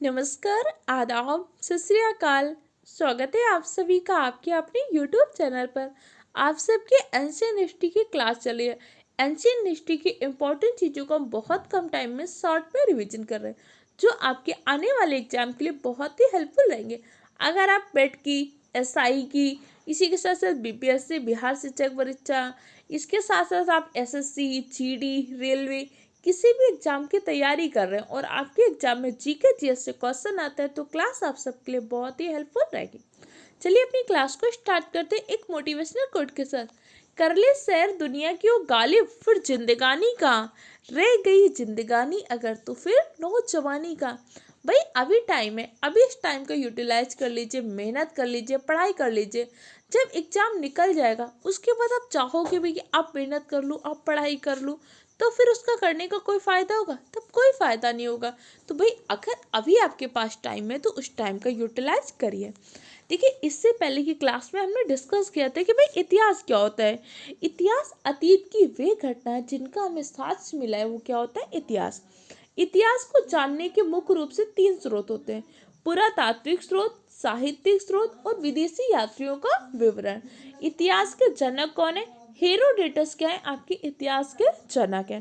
नमस्कार, आदाब, सत श्री अकाल। स्वागत है आप सभी का आपके अपने यूट्यूब चैनल पर। आप सबके एंशियंट हिस्ट्री की क्लास चली है। एंशियंट हिस्ट्री की इम्पोर्टेंट चीज़ों को हम बहुत कम टाइम में शॉर्ट में रिवीजन कर रहे हैं, जो आपके आने वाले एग्जाम के लिए बहुत ही हेल्पफुल रहेंगे। अगर आप पेट की, एसआई की, इसी के साथ साथ बीपीएससी बिहार शिक्षक परीक्षा, इसके साथ साथ आप एसएससी, जीडी, रेलवे किसी भी एग्जाम की तैयारी कर रहे हैं और आपके एग्जाम में जीके जीएस से क्वेश्चन आता है, तो क्लास आप सबके लिए बहुत ही हेल्पफुल रहेगी। चलिए अपनी क्लास को स्टार्ट करते हैं एक मोटिवेशनल कोट के साथ। कर ले सैर दुनिया की वो गालिब, फिर जिंदगानी का रह गई जिंदगानी अगर तो फिर नौजवानी का। भाई अभी टाइम है, अभी इस टाइम को यूटिलाइज कर लीजिए, मेहनत कर लीजिए, पढ़ाई कर लीजिए। जब एग्जाम निकल जाएगा उसके बाद आप चाहोगे भी कि आप मेहनत कर लूँ, आप पढ़ाई कर लूँ, तो फिर उसका करने का कोई फ़ायदा होगा? तब कोई फ़ायदा नहीं होगा। तो भाई अगर अभी आपके पास टाइम है तो उस टाइम का यूटिलाइज करिए। देखिए, इससे पहले की क्लास में हमने डिस्कस किया था कि भाई इतिहास क्या होता है। इतिहास अतीत की वे घटना जिनका हमें साक्ष्य मिला है, वो क्या होता है? इतिहास। इतिहास को जानने के मुख्य रूप से 3 स्रोत होते हैं: पुरातात्विक स्रोत, साहित्यिक स्रोत और विदेशी यात्रियों का विवरण। इतिहास के जनक कौन है? हेरोडेटस क्या है? आपके इतिहास के जनक है।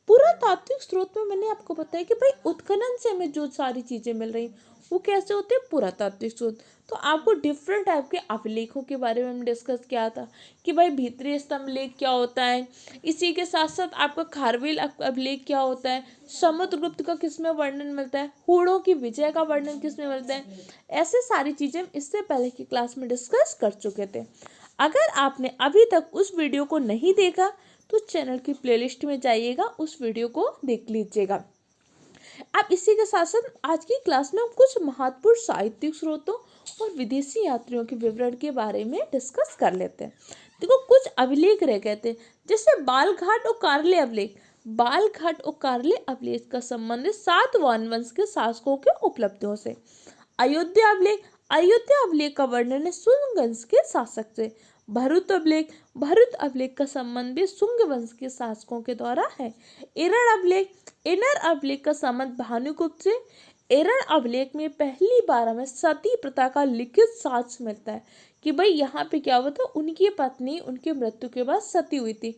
पुरातात्विक स्रोत में मैंने आपको बताया कि भाई उत्खनन से हमें जो सारी चीजें मिल रही वो कैसे होते हैं? पुरातात्विक स्रोत। तो आपको डिफरेंट टाइप के अभिलेखों के बारे में हम डिस्कस किया था कि भाई भीतरी स्तंभ लेख क्या होता है, इसी के साथ साथ आपका खारवेल अभिलेख क्या होता है, समुद्रगुप्त का किस में वर्णन मिलता है, हूणों की विजय का वर्णन किस में मिलता है। ऐसे सारी चीजें हम इससे पहले की क्लास में डिस्कस कर चुके थे। अगर आपने अभी तक उस वीडियो को नहीं देखा तो चैनल की प्लेलिस्ट में जाइएगा, उस वीडियो को देख लीजिएगा। अब इसी के साथ साथ आज की क्लास में हम कुछ महत्वपूर्ण साहित्यिक स्रोतों और विदेशी यात्रियों के विवरण के बारे में डिस्कस कर लेते हैं। देखो, कुछ अभिलेख रह गए थे, जैसे बालघाट और कार्ले अभिलेख। बालघाट और कार्ले अभिलेख का संबंध है सातवाहन वंश के शासकों के उपलब्धियों से। अयोध्या अभिलेख। अयोध्या अभिलेख का वर्णन है शुंग वंश के शासक से। भरूत अभिलेख। भरूत अभिलेख का संबंध भी शुंग वंश के शासकों के द्वारा है। एरर अभिलेख। एरर अभिलेख का संबंध भानुगुप्त से। एरर अभिलेख में पहली बार हमें सती प्रथा का लिखित साक्ष्य मिलता है कि भाई यहाँ पे क्या हुआ था, उनकी पत्नी उनकी मृत्यु के बाद सती हुई थी।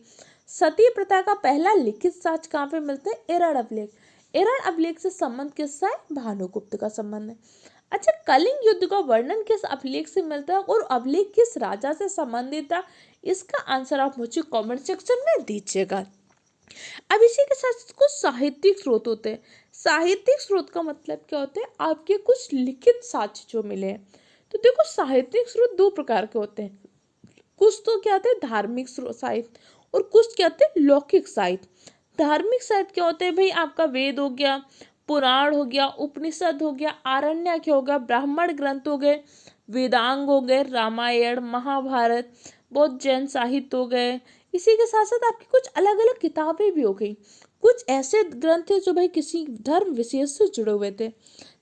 सती प्रथा का पहला लिखित साक्ष्य कहाँ पे मिलता है? एरर अभिलेख। एरर अभिलेख से संबंध किसका है? भानुगुप्त का संबंध है। अच्छा, कलिंग युद्ध का वर्णन किस अभिलेख से मिलता है और अभिलेख किस राजा से संबंधित था? इसका आंसर आप मुझे कमेंट सेक्शन में दीजिएगा। अब इसी के साथ कुछ साहित्यिक स्रोत होते हैं। साहित्यिक स्रोत का मतलब क्या होता है? आपके कुछ लिखित साक्ष्य जो मिले हैं। तो देखो, साहित्यिक स्रोत 2 प्रकार के होते हैं। कुछ तो क्या होते हैं? धार्मिक साहित्य, और कुछ क्या होते हैं? लौकिक साहित्य। धार्मिक साहित्य क्या होते हैं? भाई आपका वेद हो गया, पुराण हो गया, उपनिषद हो गया, आरण्यक हो गया, ब्राह्मण ग्रंथ हो गए, वेदांग हो गए, रामायण, महाभारत, बौद्ध जैन साहित्य हो गए। इसी के साथ साथ आपकी कुछ अलग अलग किताबें भी हो गई। कुछ ऐसे ग्रंथ थे जो भाई किसी धर्म विशेष से जुड़े हुए थे,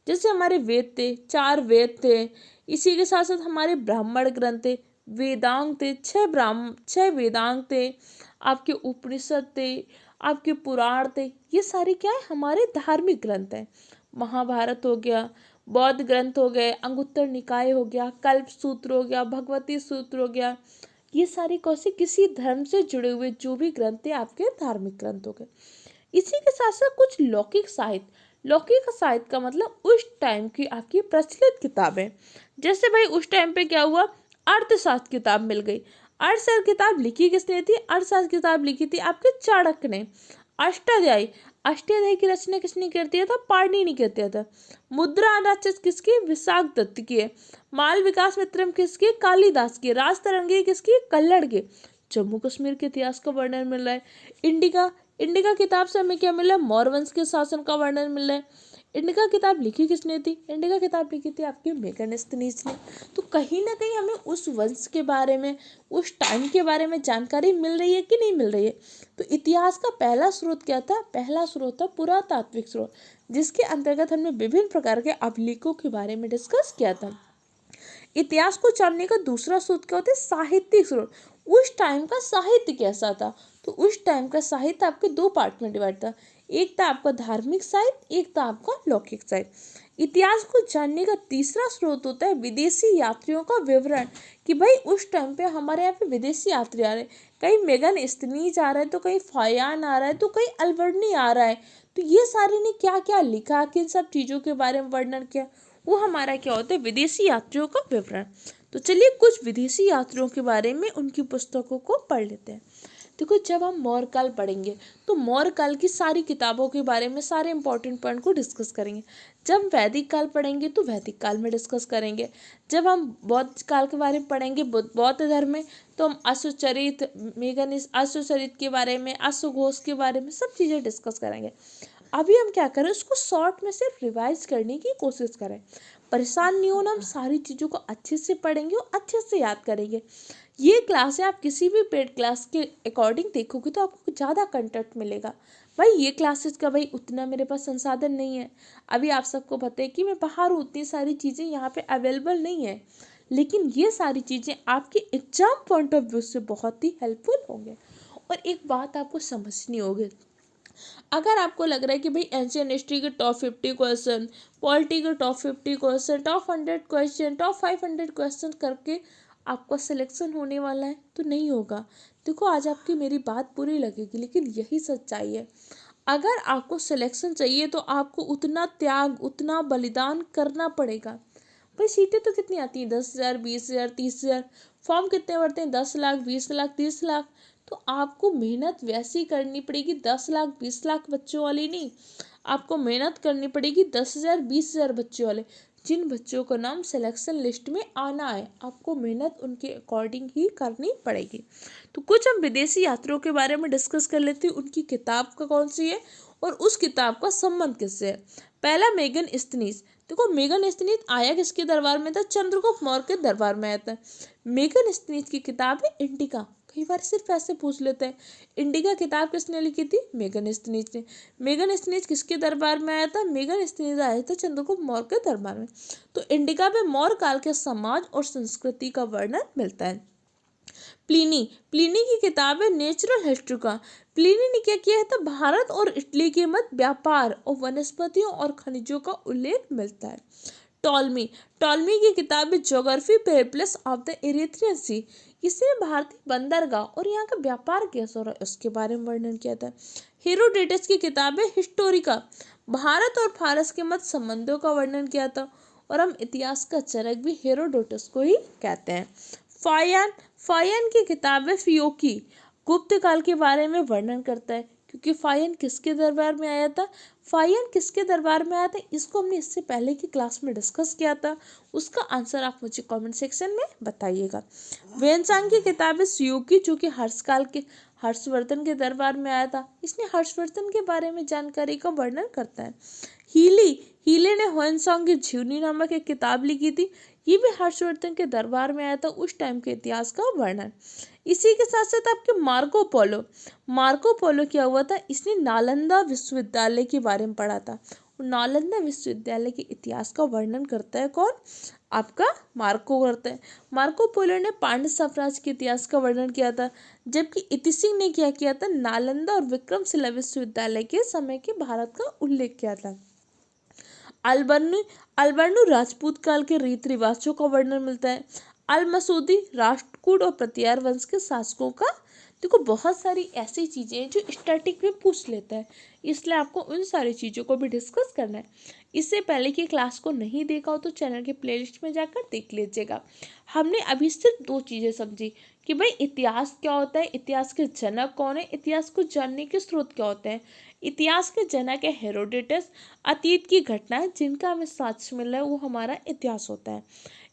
जैसे हमारे वेद थे, 4 वेद थे। इसी के साथ साथ हमारे ब्राह्मण ग्रंथ थे, वेदांग थे, 6 वेदांग थे, आपके उपनिषद थे, आपके पुराण थे। ये सारे क्या है? हमारे धार्मिक ग्रंथ हैं। महाभारत हो गया, बौद्ध ग्रंथ हो गए, अंगुत्तर निकाय हो गया, कल्प सूत्र हो गया, भगवती सूत्र हो गया। ये सारे कौसे? किसी धर्म से जुड़े हुए जो भी ग्रंथ है आपके धार्मिक ग्रंथ हो गए। इसी के साथ साथ कुछ लौकिक साहित्य। लौकिक साहित्य का मतलब उस टाइम की आपकी प्रचलित किताबें। जैसे भाई उस टाइम पे क्या हुआ? अर्थशास्त्र किताब मिल गई। अर्थशास्त्र किताब लिखी किसने थी? अर्थशास्त्र किताब लिखी थी आपके चाणक्य ने। अष्टाध्यायी। अष्टाध्यायी की रचना किसने कर दिया था? पाणिनि कर दिया था। मुद्रा राक्षस किसकी? विशाख दत्त की है। माल विकास मित्रम किसकी? कालिदास की। राजतरंगी किसकी? कल्लड़ की। जम्मू कश्मीर के इतिहास का वर्णन मिल रहा है। इंडिका। इंडिका किताब से हमें क्या मिला? मौर्य वंश के शासन का वर्णन मिल रहा है। इंडिका किताब लिखी किसने थी? इंडिका किताब लिखी थी आपके मेगास्थनीज ने। तो कहीं ना कहीं हमें उस वंश के बारे में, उस टाइम के बारे में जानकारी मिल रही है कि नहीं मिल रही है? तो इतिहास का पहला स्रोत क्या था? पहला स्रोत था पुरातात्विक स्रोत, जिसके अंतर्गत हमने विभिन्न प्रकार के अभिलेखों के बारे में डिस्कस किया था। इतिहास को जानने का दूसरा स्रोत क्या होता है? साहित्यिक स्रोत। उस टाइम का साहित्य कैसा था? तो उस टाइम का साहित्य आपके 2 पार्ट में डिवाइड था। एक था आपका धार्मिक साहित्य, एक था आपका लौकिक साहित्य। इतिहास को जानने का तीसरा स्रोत होता है विदेशी यात्रियों का विवरण, कि भाई उस टाइम पे हमारे यहाँ पे विदेशी यात्री आ रहे हैं, कहीं मेगन स्टनीज आ रहा है, तो कहीं फायान आ रहा है, तो कहीं अल्बर्नी आ रहा है, तो ये सारे ने क्या क्या लिखा, किन सब चीज़ों के बारे में वर्णन किया, वो हमारा क्या होता है विदेशी यात्रियों का विवरण। तो चलिए कुछ विदेशी यात्रियों के बारे में उनकी पुस्तकों को पढ़ लेते हैं। देखो, जब हम मौर्य काल पढ़ेंगे तो मौर्य काल की सारी किताबों के बारे में सारे इंपॉर्टेंट पॉइंट को डिस्कस करेंगे। जब वैदिक काल पढ़ेंगे तो वैदिक काल में डिस्कस करेंगे। जब हम बौद्ध काल के बारे में पढ़ेंगे बौद्ध धर्म में, तो हम अश्वचरित अश्वचरित के बारे में, अश्वघोष के बारे में सब चीज़ें डिस्कस करेंगे। अभी हम क्या करें, उसको शॉर्ट में सिर्फ रिवाइज करने की कोशिश करें। परेशान नहीं होना, हम सारी चीज़ों को अच्छे से पढ़ेंगे और अच्छे से याद करेंगे। ये क्लास है, आप किसी भी पेड क्लास के अकॉर्डिंग देखोगे तो आपको ज़्यादा कंटेंट मिलेगा। भाई ये क्लासेस का भाई उतना मेरे पास संसाधन नहीं है। अभी आप सबको पता है कि मैं बाहर हूँ, उतनी सारी चीज़ें यहाँ पे अवेलेबल नहीं है, लेकिन ये सारी चीज़ें आपके एग्जाम पॉइंट ऑफ व्यू से बहुत ही हेल्पफुल होंगे। और एक बात आपको समझनी होगी, अगर आपको लग रहा है कि भाई एंशियंट हिस्ट्री के टॉप 50 क्वेश्चन, पॉलिटी के top 50 question, top 100 question, top 500 question करके आपका सिलेक्शन होने वाला है, तो नहीं होगा। देखो, आज आपकी मेरी बात बुरी लगेगी, लेकिन यही सच्चाई है। अगर आपको सिलेक्शन चाहिए तो आपको उतना त्याग, उतना बलिदान करना पड़ेगा। भाई सीटें तो कितनी आती हैं, 10,000, 20,000, 30,000। फॉर्म कितने भरते हैं, 10 लाख, 20 लाख, 30 लाख। तो आपको मेहनत वैसी करनी पड़ेगी, 10 लाख 20 लाख बच्चों वाली नहीं। आपको मेहनत करनी पड़ेगी 10,000 20,000 बच्चों वाले। जिन बच्चों का नाम सिलेक्शन लिस्ट में आना है, आपको मेहनत उनके अकॉर्डिंग ही करनी पड़ेगी। तो कुछ हम विदेशी यात्रियों के बारे में डिस्कस कर लेते हैं, उनकी किताब का कौन सी है और उस किताब का संबंध किससे है। पहला, मेगन स्टनीज। देखो, मेगन स्टनीज आया किसके दरबार में था, चंद्रगुप्त मौर्य के दरबार में आया था। मेगन स्टनीज की किताब है इंडिका। कई बार सिर्फ ऐसे पूछ लेते हैं, इंडिका किताब किसने लिखी थी, मेगन स्टनीज ने। मेगन स्टनीज किसके दरबार में आया था, मेगन स्टनीज आया था चंद्रगुप्त मौर्य के दरबार में। तो इंडिका में मौर्य काल के समाज और संस्कृति का वर्णन मिलता है। प्लिनी प्लिनी की किताब है नेचुरल हिस्ट्री का। प्लिनी ने क्या किया है, तो भारत और इटली के मध्य व्यापार और वनस्पतियों और खनिजों का उल्लेख मिलता है। टॉलमी टॉलमी की किताब है geography periplus of the Erythraean sea. इसने भारतीय बंदरगाह और यहाँ का व्यापार कैसा हो रहा है उसके बारे में वर्णन किया था। हेरोडोटस की किताब है हिस्टोरिका, भारत और फारस के मध्य संबंधों का वर्णन किया था। और हम इतिहास का जनक भी हेरोडोटस को ही कहते हैं। फायन फायन की किताब है फियोकी, गुप्त काल के बारे में वर्णन करता है। क्योंकि फायन किसके दरबार में आया था, फायन किसके दरबार में आया था, इसको हमने इससे पहले की क्लास में डिस्कस किया था। उसका आंसर आप मुझे कमेंट सेक्शन में बताइएगा। वेनसांग की किताब है सियूकी, जो कि हर्षकाल के हर्षवर्धन के दरबार में आया था। इसने हर्षवर्धन के बारे में जानकारी का वर्णन करता है। हीली हीले ने ह्वेनसांग की जीवनी नामक एक किताब लिखी थी। ये भी हर्षवर्धन के दरबार में आया था, उस टाइम के इतिहास का वर्णन। इसी के साथ साथ आपके मार्को पोलो क्या हुआ था, इसने नालंदा विश्वविद्यालय के बारे में पढ़ा था। नालंदा विश्वविद्यालय के इतिहास का वर्णन करता है कौन, आपका मार्को करता है। मार्को पोलो ने पांड्य साम्राज्य के इतिहास का वर्णन किया था, जबकि इति सिंह ने क्या किया था, नालंदा और विक्रमशिला विश्वविद्यालय के समय के भारत का उल्लेख किया था। अल्बर्नू राजपूत काल के रीति रिवाजों का वर्णन मिलता है। अल मसूदी राष्ट्रकूट और प्रतिहार वंश के शासकों का। देखो, बहुत सारी ऐसी चीज़ें हैं जो स्टैटिक में पूछ लेता है, इसलिए आपको उन सारी चीज़ों को भी डिस्कस करना है। इससे पहले की क्लास को नहीं देखा हो तो चैनल के प्लेलिस्ट में जाकर देख लीजिएगा। हमने अभी सिर्फ 2 चीज़ें समझी कि भाई इतिहास क्या होता है, इतिहास के जनक कौन है, इतिहास को जानने के स्रोत क्या होते हैं। इतिहास के जनक है हेरोडोटस। अतीत की घटनाएं जिनका हमें साक्ष्य मिल रहा है वो हमारा इतिहास होता है।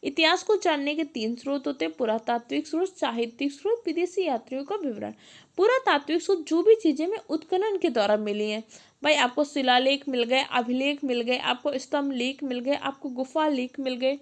इतिहास को जानने के 3 स्रोत होते हैं, पुरातात्विक स्रोत, साहित्यिक स्रोत, विदेशी यात्रियों का विवरण। पुरातात्विक स्रोत जो भी चीज़ें में उत्खनन के दौरान मिली हैं, भाई आपको शिलालेख मिल गए, अभिलेख मिल गए, आपको स्तंभ लेख मिल गए, आपको गुफा लेख मिल गए,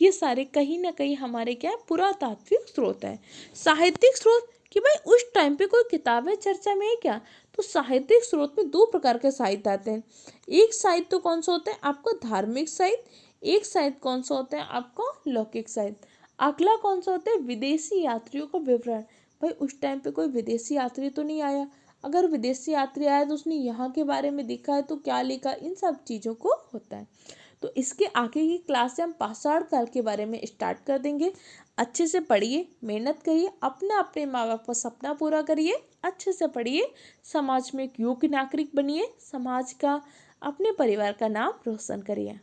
ये सारे कहीं ना कहीं हमारे क्या है, पुरातात्विक स्रोत है। साहित्यिक स्रोत कि भाई उस टाइम पे कोई किताबें चर्चा में है क्या, तो साहित्यिक स्रोत में 2 प्रकार के साहित्य आते हैं। एक साहित्य तो कौन सा होता है आपका धार्मिक साहित्य, एक साहित्य कौन सा होता है आपका लौकिक साहित्य। अगला कौन सा होता है विदेशी यात्रियों का विवरण। भाई उस टाइम पे कोई विदेशी यात्री तो नहीं आया, अगर विदेशी यात्री आया तो उसने यहाँ के बारे में लिखा है तो क्या लिखा, इन सब चीज़ों को होता है। तो इसके आगे की क्लास से हम पाषाण काल के बारे में स्टार्ट कर देंगे। अच्छे से पढ़िए, मेहनत करिए, अपने माँ बाप का सपना पूरा करिए, अच्छे से पढ़िए, समाज में एक योग्य नागरिक बनिए, समाज का, अपने परिवार का नाम रोशन करिए।